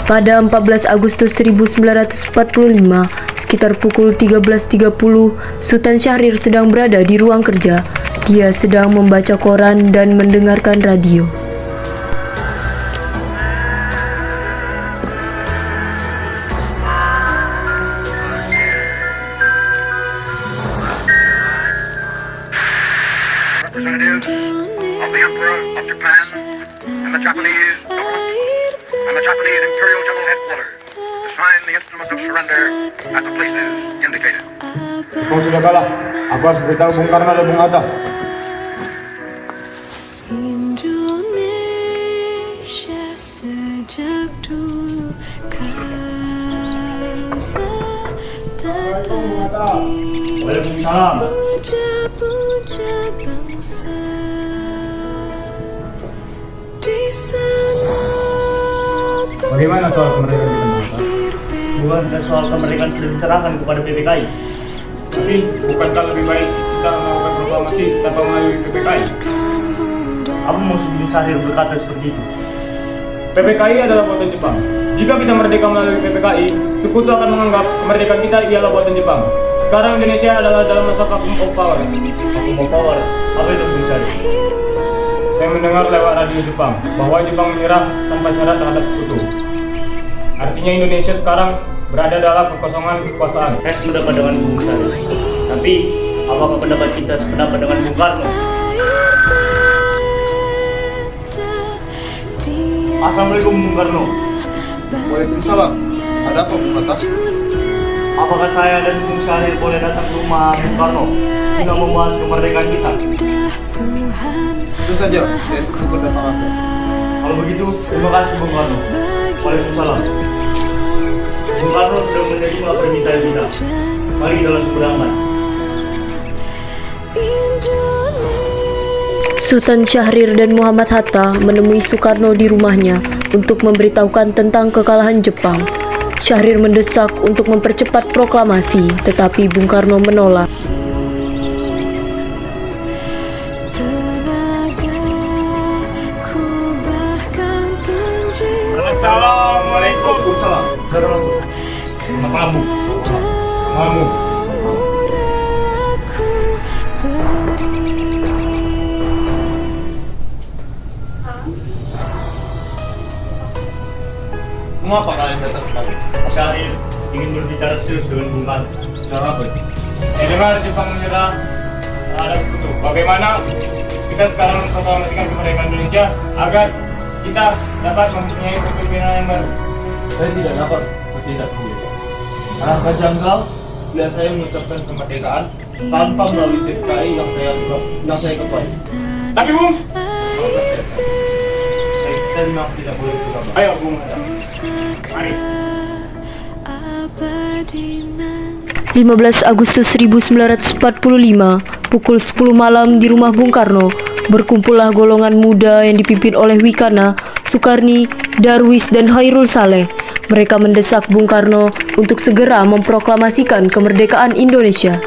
Pada 14 Agustus 1945, sekitar pukul 13.30, Sultan Syahrir sedang berada di ruang kerja. Dia sedang membaca koran dan mendengarkan radio. Representatives of the Emperor of Japan and the Japanese government and the Japanese Imperial General Headquarters to sign the instrument of surrender at the places indicated. Kau sudah kalah. Aku harus beritahu Bung Karno dan Bung Hatta. Indonesia sejak dulu tetap puja-puja bangsa di sana. Bagaimana soal kemerdekaan kita, Bung Hatta? Bukan soal kemerdekaan sudah diserahkan kepada PPKI. Tapi bukankah lebih baik kita melakukan proklamasi tanpa melalui PPKI? Apa maksud Bung Syahrir berkata seperti itu? PPKI adalah buatan Jepang. Jika kita merdeka melalui PPKI, sekutu akan menganggap kemerdekaan kita ialah buatan Jepang. Sekarang Indonesia adalah dalam masa vacuum of power. Vacuum of power? Apa itu Bung Syahrir? Saya mendengar lewat radio Jepang bahwa Jepang menyerah tanpa syarat terhadap sekutu. Artinya Indonesia sekarang berada dalam kekosongan kekuasaan. Saya sependapat dengan Bung Syahrir. Tapi, apakah pendapat kita sependapat dengan Bung Karno? Assalamualaikum Bung Karno. Waalaikumsalam. Ada apa Bung Hatta? Apakah saya dan Bung Syahrir boleh datang ke rumah Bung Karno guna membahas kemerdekaan kita? Tentu saja, saya tunggu kedatangan Anda. Kalau begitu, terima kasih Bung Karno. Waalaikumsalam. Bung Karno sudah menerima permintaan kita. Mari kita langsung beramal. Sultan Syahrir dan Muhammad Hatta menemui Soekarno di rumahnya untuk memberitahukan tentang kekalahan Jepang. Syahrir mendesak untuk mempercepat proklamasi, tetapi Bung Karno menolak. Assalamualaikum. Waalaikumsalam. Saudara langsung. Selamat malam, Bung. Malam. Mengapa kalian datang kemari? Syahrir ingin berbicara serius dengan Bung Karno. Sudah apa? Saya dengar Jepang menyerah terhadap sekutu. Bagaimana kita sekarang memproklamasikan kemerdekaan Indonesia agar kita dapat mempunyai kepemimpinan yang baru? Saya tidak dapat bertindak sendiri. Alangkah janggal bila saya mengucapkan kemerdekaan tanpa melalui PPKI yang saya ketuai. Tapi Bung, Saya memang tidak boleh berkata. ayo Bung. Mari. 15 Agustus 1945, pukul 10 malam di rumah Bung Karno, berkumpullah golongan muda yang dipimpin oleh Wikana, Sukarni, Darwis, dan Hairul Saleh. Mereka mendesak Bung Karno untuk segera memproklamasikan kemerdekaan Indonesia.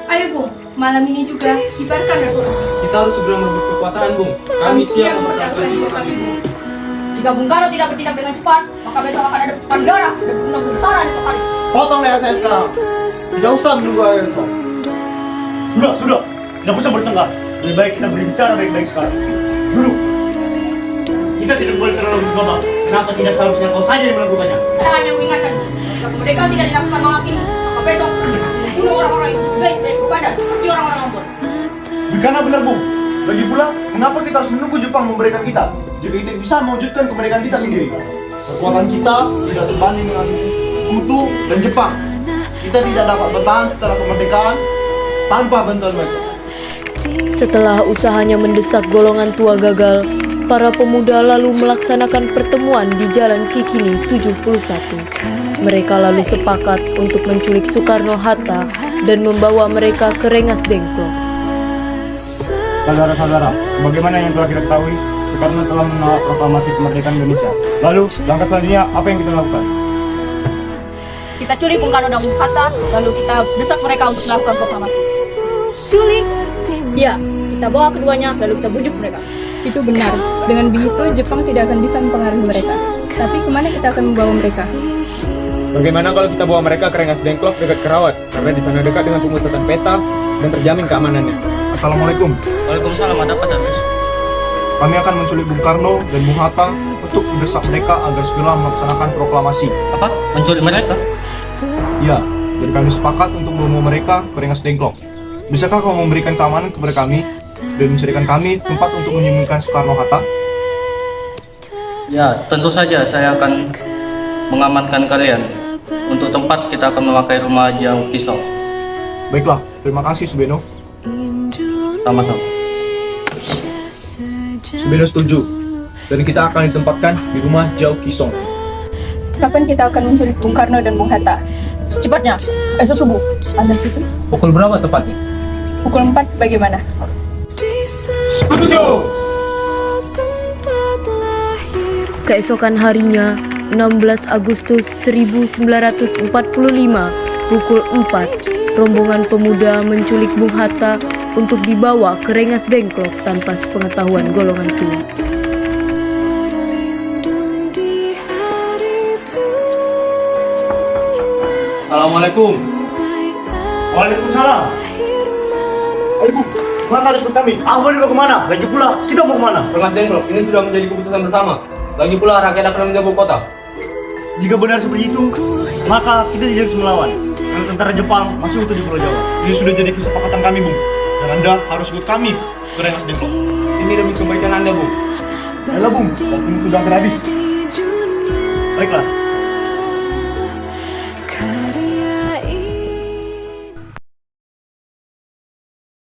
Ayo Bung, malam ini juga kibarkan revolusi. Kita harus segera merebut kekuasaan, Bung. Kami siap mempertahankan hidup kami, Bung. Jika Bung Karno tidak bertindak dengan cepat, maka besok akan ada tumpahan darah dan gunung besaran esok hari. Potong leher saya sekarang. Tidak usah menunggu akhir esok. Sudah. Tidak usah bertengkar. Lebih baik kita berbicara baik-baik sekarang. Duduk. Kita tidak boleh terlalu gegabah. Kenapa tidak seharusnya kau saja yang melakukannya? Saya hanya mengingatkan, jika kemerdekaan tidak dilakukan malam ini, maka besok kita akan membunuh orang-orang yang guys dan berbadan seperti orang-orang Ambon. Karena benar Bung. Lagi pula, mengapa kita harus menunggu Jepang memberikan kita? Jika kita bisa mewujudkan kemerdekaan kita sendiri. Kekuatan kita tidak sebanding dengan sekutu dan Jepang. Kita tidak dapat bertahan setelah kemerdekaan tanpa bantuan mereka. Setelah usahanya mendesak golongan tua gagal, para pemuda lalu melaksanakan pertemuan di Jalan Cikini 71. Mereka lalu sepakat untuk menculik Soekarno-Hatta dan membawa mereka ke Rengas Dengklok. Saudara-saudara, bagaimana yang telah kita ketahui, Soekarno telah menolak proklamasi kemerdekaan Indonesia. Lalu, langkah selanjutnya apa yang kita lakukan? Kita culik Bung Karno dan Bung Hatta, lalu kita desak mereka untuk melakukan proklamasi. Culik? Ya, kita bawa keduanya, lalu kita bujuk mereka. Itu benar. Dengan begitu, Jepang tidak akan bisa mempengaruhi mereka. Tapi kemana kita akan membawa mereka? Bagaimana kalau kita bawa mereka ke Rengas Dengklok dekat Kerawat? Karena di sana dekat dengan pemusatan peta dan terjamin keamanannya. Assalamualaikum. Waalaikumsalam, ada apa Darwis? Kami akan menculik Bung Karno dan Bung Hatta untuk mendesak mereka agar segera melaksanakan proklamasi. Apa? Menculik mereka? Ya, dan kami sepakat untuk membawa mereka ke Rengas Dengklok. Bisakah kau memberikan keamanan kepada kami dan mencarikan kami tempat untuk menyembunyikan Soekarno-Hatta? Ya, tentu saja saya akan mengamankan kalian. Untuk tempat kita akan memakai rumah Jauh Kisong. Baiklah, terima kasih Subeno. Sama-sama. Subeno setuju. Dan kita akan ditempatkan di rumah Jauh Kisong. Kapan kita akan menculik Bung Karno dan Bung Hatta? Secepatnya, esok subuh. Anda setuju? Pukul berapa tepatnya? Pukul 4 bagaimana? Setuju! Keesokan harinya, 16 Agustus 1945, pukul 4, rombongan pemuda menculik Bung Hatta untuk dibawa ke Rengas Dengklok tanpa sepengetahuan golongan tua. Assalamualaikum. Waalaikumsalam. Ayo Bu, mana harus kami? Aku mau kemana? Lagi pula, kita mau kemana? Rengas Dengklok ini sudah menjadi keputusan bersama. Lagi pula rakyat akan menjaga kota. Jika benar seperti itu, maka kita tidak harus melawan. Karena tentara Jepang masih utuh di Pulau Jawa. Ini sudah jadi kesepakatan kami, Bung. Dan Anda harus ikut kami ke Rengas Dengklok. Ini demi kebaikan Anda, Bung. Ayolah, Bung. Waktumu sudah hampir habis. Baiklah,